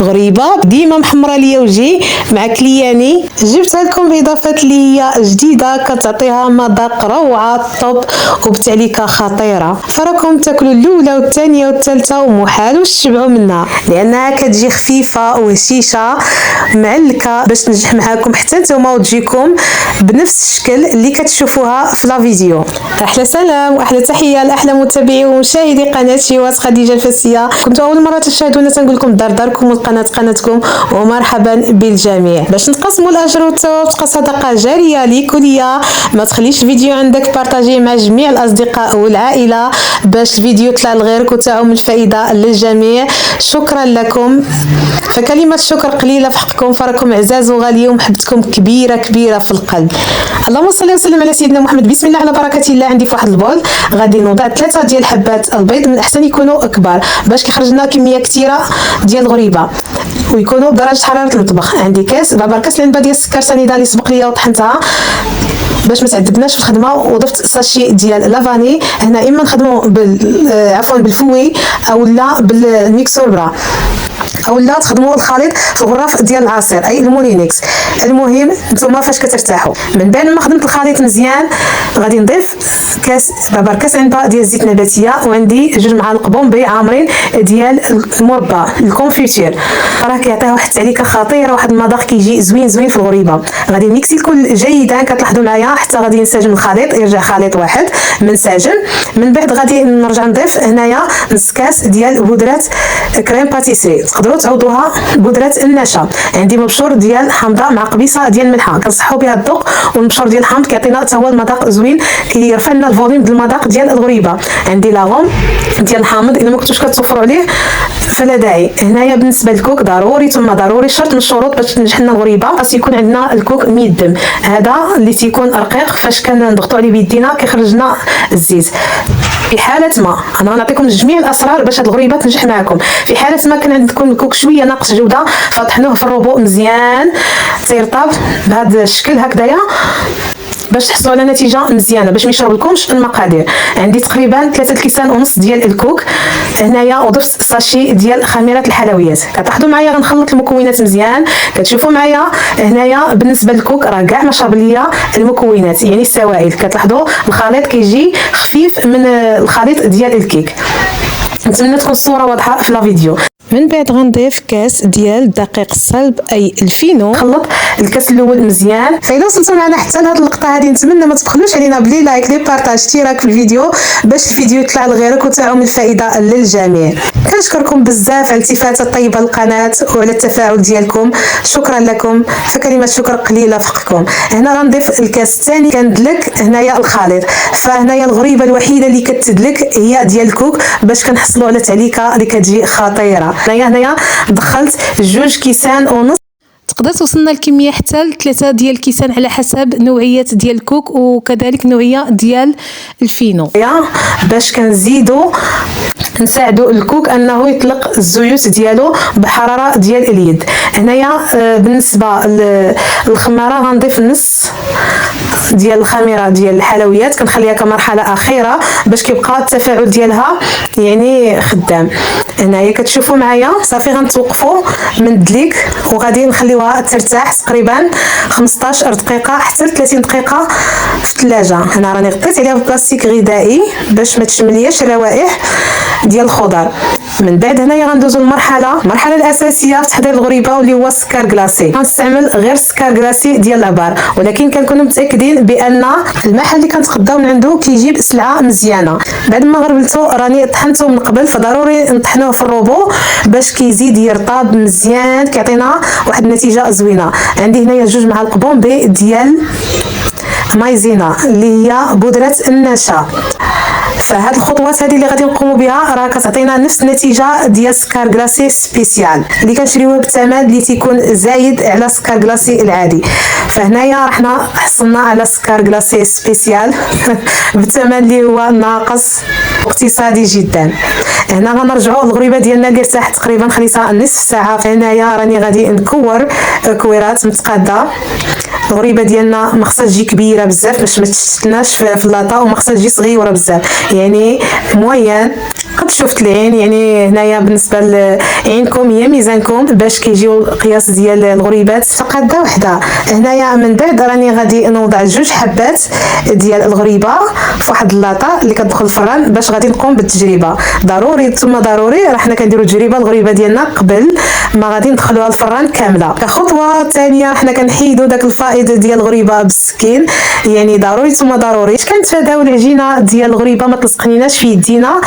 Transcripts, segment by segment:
غريبه ديما محمره ليا وجهي مع كلياني. جبتها لكم باضافات ليا جديده كتعطيها مذاق روعه طوب وبتعليكه خطيره، فراكم تاكلوا الاولى والثانيه والثالثه ومحال واش تشبعوا منها، لانها كتجي خفيفه وهشيشه معلكه باش تنجح معاكم حتى نتوما وتجيكم بنفس الشكل اللي كتشوفوها في لا فيديو. احلى سلام واحلى تحيه لاحلى متابعي ومشاهدي قناه شيواز خديجه الفاسيه. كنتوا اول مره تشاهدونا تنقول لكم داركم والقناه قناتكم ومرحبا بالجميع. باش نتقاسموا الاجر والثواب تبقى صدقه جاريه ليك وليا. ما تخليش الفيديو عندك، بارطاجيه مع جميع الاصدقاء والعائله باش الفيديو يطلع لغيرك وتعم الفائده للجميع. شكرا لكم، فكلمه الشكر قليله في حقكم، فراكم عزاز وغاليه ومحبتكم كبيره كبيره في القلب. اللهم صل وسلم على سيدنا محمد. بسم الله على بركه الله. عندي في واحد البول غادي نوضع 3 ديال حبات البيض، من الاحسن يكونوا كبار باش كيخرج لنا كميه كثيره ديال الغريبه ويكونوا بدرجه حراره المطبخ. عندي كاس كاس العنبه ديال السكر سنيده اللي سبق ليا وطحنتها باش ما تعذبناش في الخدمه، وضفت ساشي ديال لافاني. هنا اما نخدموا بالفوي او لا بالميكسور برا او لا تخدموا الخليط في الغراف ديال العصير اي المولينكس. المهم نتوما فاش كترتاحوا. من بعد ما خدمت الخليط مزيان غادي نضيف كاس عنبه ديال الزيت النباتيه، وعندي 2 معالق بومبي عامرين ديال المربى الكونفيتير، راه كيعطيها واحد التعليكه خطيره، واحد المذاق كيجي زوين في الغريبه. غادي نميكسي الكل جيدا كتلاحظوا معايا حتى غادي نسجم الخليط يرجع خليط واحد منسجم. من بعد غادي نرجع نضيف هنايا نص كاس ديال بودره كريم باتيسري، تقدروا تعوضوها بودره النشا. عندي مبشور ديال حامضه مع قبيصه ديال الملحه كنصحوا بها الذوق، والمبشور ديال الحامض كيعطينا حتى هو المذاق زوين كيرفع لنا الفوليوم ديال المذاق ديال الغريبه. عندي لاغوم ديال الحامض، الا ما كنتوش كتوفروا عليه فلا داعي. هنايا بالنسبه للكوك ضروري ثم ضروري شرط من الشروط باش تنجح لنا الغريبه خاص يكون عندنا الكوك ميدم، هذا اللي تيكون رقيق فاش كنضغطوا عليه بيدينا كيخرج لنا الزيت. في حاله ما انا غنعطيكم جميع الاسرار باش هاد الغريبه تنجح معكم. في حاله ما كان عندكم الكوك شويه ناقص جوده فطحنوه في الروبو مزيان تيرطاب بهذا الشكل هكذايا باش تحصلوا على نتيجه مزيانه باش ما يشربلكمش المقادير. عندي تقريبا 3 كيسان ونص ديال الكوك. هنايا وضفت ساشي ديال خميره الحلويات. كتلاحظوا معايا غنخلط المكونات مزيان، كتشوفوا معايا هنايا بالنسبه للكوك راه كاع ما شرب ليا المكونات يعني السوائل. كتلاحظوا الخليط كيجي خفيف من الخليط ديال الكيك. نتمنى تكون الصوره واضحه في لا فيديو. من بعد غنضيف كاس ديال الدقيق الصلب اي الفينو. خلط الكاس الاول مزيان. فإلا وصلتوا معنا حتى لهاد اللقطه هذه نتمنى ما تبخلوش علينا بلي لايك لي بارطاج اشتراك في الفيديو باش الفيديو يطلع لغيرك وتعم الفائده للجميع. كنشكركم بزاف على الالتفاته الطيبه للقناه وعلى التفاعل ديالكم، شكرا لكم، فكلمه شكر قليله في حقكم. هنا غنضيف الكاس الثاني كندلك هنايا الخليط. فهنايا الغريبه الوحيده اللي كتدلك هي ديال الكوك باش كنحصلوا على تعليكه اللي كتجي خطيره. هنايا دخلت 2 كيسان ونص، تقدر توصلنا الكميه حتى ل 3 ديال الكيسان على حسب نوعيه ديال الكوك وكذلك نوعيه ديال الفينو باش كنزيدوا نساعدوا الكوك انه يطلق الزيوت ديالو بحراره ديال اليد. هنايا بالنسبه للخماره غنضيف نص ديال الخميره ديال الحلويات، كنخليها كمرحله اخيره باش كيبقى التفاعل ديالها يعني خدام. هنايا كتشوفوا معايا صافي غنتوقفوا من الدليك وغادي نخليوها ترتاح تقريبا 15 دقيقه حتى ل 30 دقيقه في الثلاجه. هنا راني غطيت عليها بلاستيك غذائي باش ما تشملياش الروائح ديال الخضر. من بعد هنايا غندوزو المرحله الاساسيه في تحضير الغريبه واللي هو السكر كلاصي. غنستعمل غير السكر كلاصي ديال الابار، ولكن كنكونوا متاكدين بان المحل اللي كنتغداو من عنده كيجيب سلعه مزيانه. بعد ما غربلتو راني طحنته من قبل، فضروري نطحنوه في الروبو باش كيزيد يرطاب مزيان كيعطينا واحد النتيجه زوينه. عندي هنايا 2 معالق بومبي ديال مايزينا اللي هي بودره النشا. فهاد الخطوات هذه اللي غادي نقوموا بها راه كتعطينا نفس النتيجه ديال سكر كلاصي سبيسيال اللي كنشريوه بالثمن اللي تيكون زايد على سكر كلاصي العادي. فهنايا رحنا حصلنا على سكر كلاصي سبيسيال بالثمن اللي هو ناقص اقتصادي جدا. هنا غنرجعوا الغريبه ديالنا اللي ارتاحت تقريبا خليتها نصف ساعه. هنايا راني غادي نكور كويرات متقاده الغريبه ديالنا ما خصهاش تجي كبيره بزاف باش ما تشتتناش في اللاطه، وما خصهاش تجي صغيره بزاف، يعني موين قد شفت العين. يعني هنايا بالنسبه لعينكم هي ميزانكم باش كيجيو القياس ديال الغريبات فقاده وحده. هنايا من بعد راني غادي نوضع 2 حبات ديال الغريبه في واحد اللاطه اللي كتدخل الفران باش غادي نقوم بالتجربه. ضروري ثم ضروري راه حنا كنديروا تجربه الغريبه ديالنا قبل ما غادي ندخلوها الفران كامله. كخطوه ثانيه حنا كنحيدوا داك الفائض ديال الغريبه بالسكين، يعني ضروري ثم ضروري باش كنتفاداو العجينه ديال الغريبه ما تلصقنيناش في يدينا،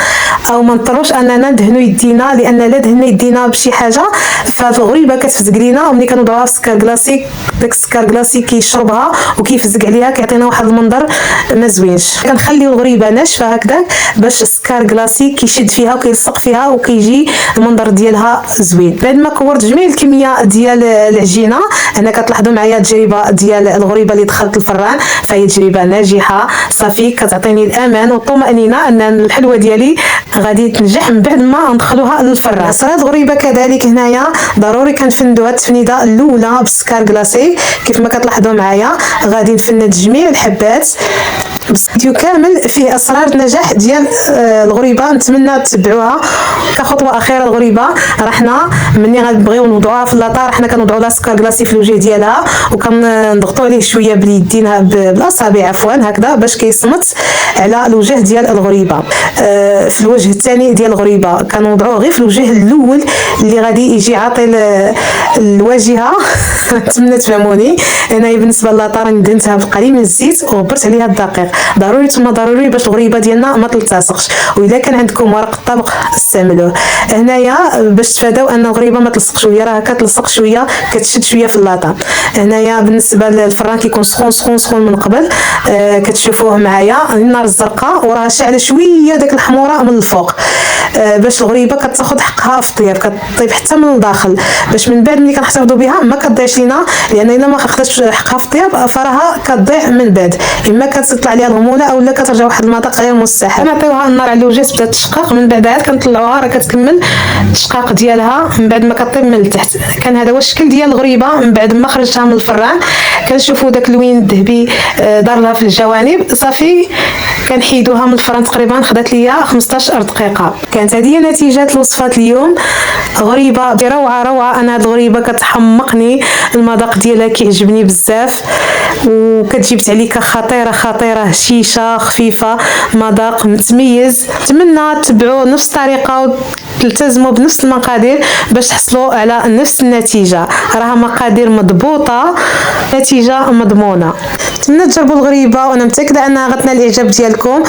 او ما نضطروش اننا ندهنوا يدينا، لان لا دهنا يدينا بشي حاجه فالغريبه كتفزق لينا، وملي كنوضعوها في السكر كلاصيك داك السكر كلاصيك كيشربها وكيفزق عليها كيعطينا واحد المنظر ما زوينش. كنخليو الغريبه ناشفه هكذا باش السكر كلاصيك كيشد فيها وكيلصق فيها وكيجي المنظر ديالها زوين. بعد ما كورت جميع الكميه ديال العجينه، هنا كتلاحظوا معايا التجربه ديال الغريبه اللي دخلت الفران فهي تجربه ناجحه صافي، كتعطيني الامان والطمانينه ان الحلوه ديالي غادي تنجح من بعد ما ندخلوها للفران. صرات الغريبه كذلك هنايا ضروري كنفندوها التفنيده الاولى بالسكر كلاصي كيف ما كتلاحظوا معايا. غادي نفند جميع الحبات. فيديو كامل فيه اسرار النجاح ديال الغريبه، نتمنى تتبعوها. كخطوه اخيره الغريبه راه حنا ملي غنبغيو نوضعوها في اللاطه راه حنا كنوضعوا لها سكر كلاصي في الوجه ديالها وكنضغطوا عليه شويه باليدين بالاصابع عفوا هكذا باش كيصمت على الوجه ديال الغريبه. في الوجه الثاني ديال الغريبه كنوضعوه غير في الوجه الاول اللي غادي يجي عاطي الواجهه نتمنى تفهموني. انا بالنسبه للاطه راني دهنتها بقليل من الزيت وبرت عليها الدقيق، ضروري ثم ضروري باش الغريبه ديالنا ما تلتصقش. واذا كان عندكم ورق الطبق استعملوه. هنايا باش تفاداو ان الغريبه ما تلصق شويه، راه كتلصق شويه كتشد شويه في اللاطه. هنايا بالنسبه للفران كيكون سخون سخون سخون من قبل، كتشوفوه معايا النار الزرقاء وراه شاعله شويه داك الحموره من الفوق باش الغريبه كتاخذ حقها في الطياب، كطيب حتى من الداخل باش من بعد ملي كنحتفظوا بها ما كتضيعش لينا، لان الا ما خدتش حقها في الطياب فراها كتضيع من بعد، اما كتطلع عليها الغموله اولا كترجع واحد المذاق غير مستحب. كنعطيوها النار على الوجه تبدا تشقق، من بعد عاد كنطلعوها راه كتكمل التشقاق ديالها من بعد ما كطيب من التحت. كان هذا هو الشكل ديال الغريبه من بعد ما خرجتها من الفران. كنشوفوا داك اللوين الذهبي دار لها في الجوانب صافي. كنحيدوها من الفران تقريبا خدات ليا 15 دقيقه. كانت هذه نتيجه الوصفات اليوم. غريبه روعه روعه، انا هاد الغريبه كتحمقني، المذاق ديالها كيعجبني بزاف وكتجيب تعليكه خطيره خطيره، هشيشه خفيفه مذاق متميز. نتمنى تتبعوا نفس الطريقه وتلتزموا بنفس المقادير باش تحصلوا على نفس النتيجه. راها مقادير مضبوطه، نتيجه مضمونه. نتمنى تجربوا الغريبه وانا متاكده انها غتنال الاعجاب ديالكم.